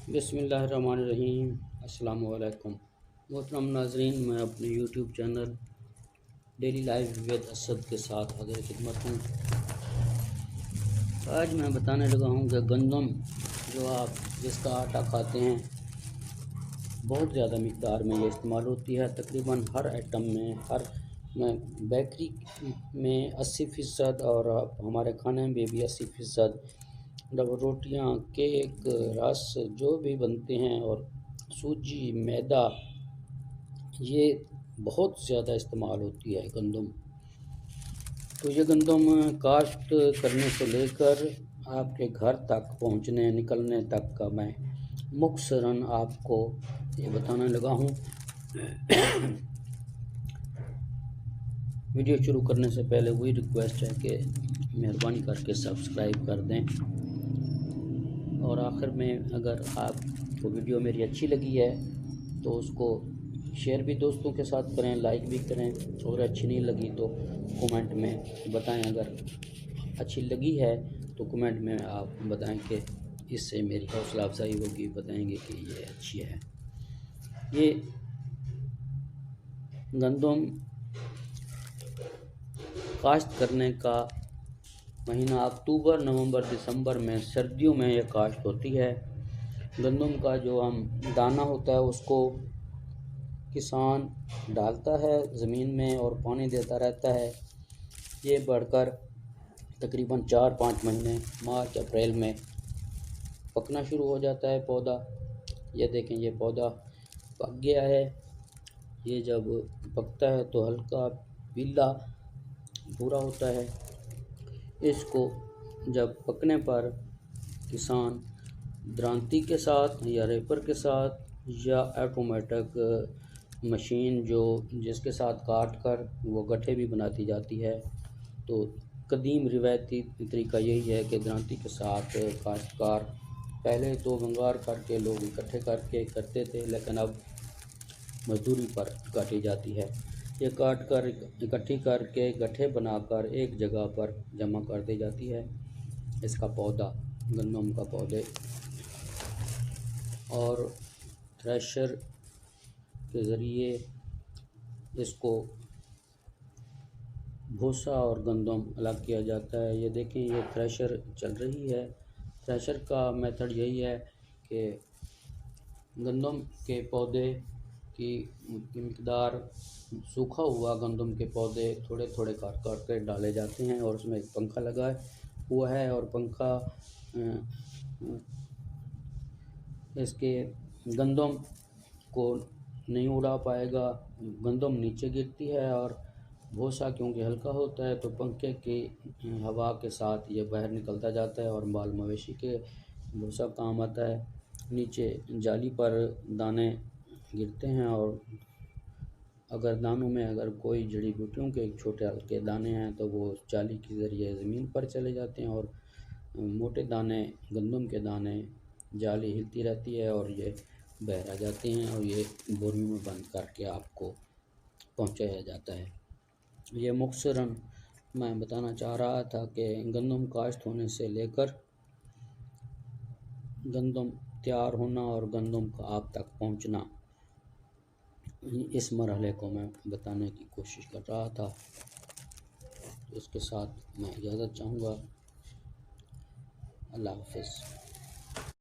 बिस्मिल्लाहिर्रहमानिर्रहीम। अस्सलाम वालेकुम मोहतरम नाजरीन, मैं अपने YouTube channel daily life with Asad के साथ हाजिर खिदमत हूँ। आज मैं बताने लगा हूँ कि गंदम जो आप जिसका आटा खाते हैं बहुत ज़्यादा मिक़दार में ये इस्तेमाल होती है। तकरीबन हर आइटम में, हर बेकरी में 80% और हमारे खाने में भी 80%, रोटियाँ, केक, रस जो भी बनते हैं, और सूजी, मैदा, ये बहुत ज़्यादा इस्तेमाल होती है गंदम। तो ये गंदम काश्त करने से लेकर आपके घर तक पहुंचने निकलने तक का मैं मुख्तसरन आपको ये बताने लगा हूँ। वीडियो शुरू करने से पहले वही रिक्वेस्ट है कि मेहरबानी करके सब्सक्राइब कर दें, और आखिर में अगर आपको वीडियो मेरी अच्छी लगी है तो उसको शेयर भी दोस्तों के साथ करें, लाइक भी करें, और अच्छी नहीं लगी तो कमेंट में बताएं। अगर अच्छी लगी है तो कमेंट में आप बताएं कि इससे मेरी हौसला अफजाई होगी, बताएंगे कि ये अच्छी है। ये गंदम काश्त करने का महीना अक्टूबर, नवंबर, दिसंबर में, सर्दियों में ये काश्त होती है। गंदम का जो हम दाना होता है उसको किसान डालता है ज़मीन में और पानी देता रहता है। ये बढ़कर तकरीबन 4-5 महीने, मार्च अप्रैल में पकना शुरू हो जाता है पौधा। ये देखें, ये पौधा पक गया है। ये जब पकता है तो हल्का पीला भूरा होता है। इसको जब पकने पर किसान दरांती के साथ या रेपर के साथ या ऑटोमेटिक मशीन जो जिसके साथ काट कर वो गट्ठे भी बनाती जाती है। तो कदीम रिवायती तरीका यही है कि दरांती के साथ काश्तकार पहले तो भंगार करके लोग इकट्ठे करके करते थे, लेकिन अब मजदूरी पर काटी जाती है। ये काट कर इकट्ठी करके गट्ठे बनाकर एक जगह पर जमा कर दी जाती है। इसका पौधा, गंदम का पौधे, और थ्रेशर के ज़रिए इसको भूसा और गंदम अलग किया जाता है। ये देखें, ये थ्रेशर चल रही है। थ्रेशर का मेथड यही है कि गंदम के पौधे की मिक़दार, सूखा हुआ गंदम के पौधे थोड़े थोड़े काट काट कर डाले जाते हैं, और उसमें एक पंखा लगा हुआ है, और पंखा इसके गंदम को नहीं उड़ा पाएगा। गंदम नीचे गिरती है, और भूसा क्योंकि हल्का होता है तो पंखे की हवा के साथ ये बाहर निकलता जाता है, और बाल मवेशी के भूसा काम आता है। नीचे जाली पर दाने गिरते हैं, और अगर दानों में अगर कोई जड़ी बूटियों के छोटे हल्के दाने हैं तो वो जाली के ज़रिए ज़मीन पर चले जाते हैं, और मोटे दाने, गंदम के दाने, जाली हिलती रहती है और ये बहरा जाते हैं, और ये बोरियों में बंद करके आपको पहुंचाया जाता है। ये मुख्तसरन मैं बताना चाह रहा था कि गंदम काश्त होने से लेकर गंदम तैयार होना और गंदम का आप तक पहुंचना, इस मरहले को मैं बताने की कोशिश कर रहा था। तो इसके साथ मैं इजाज़त चाहूँगा। अल्लाह हाफ़िज़।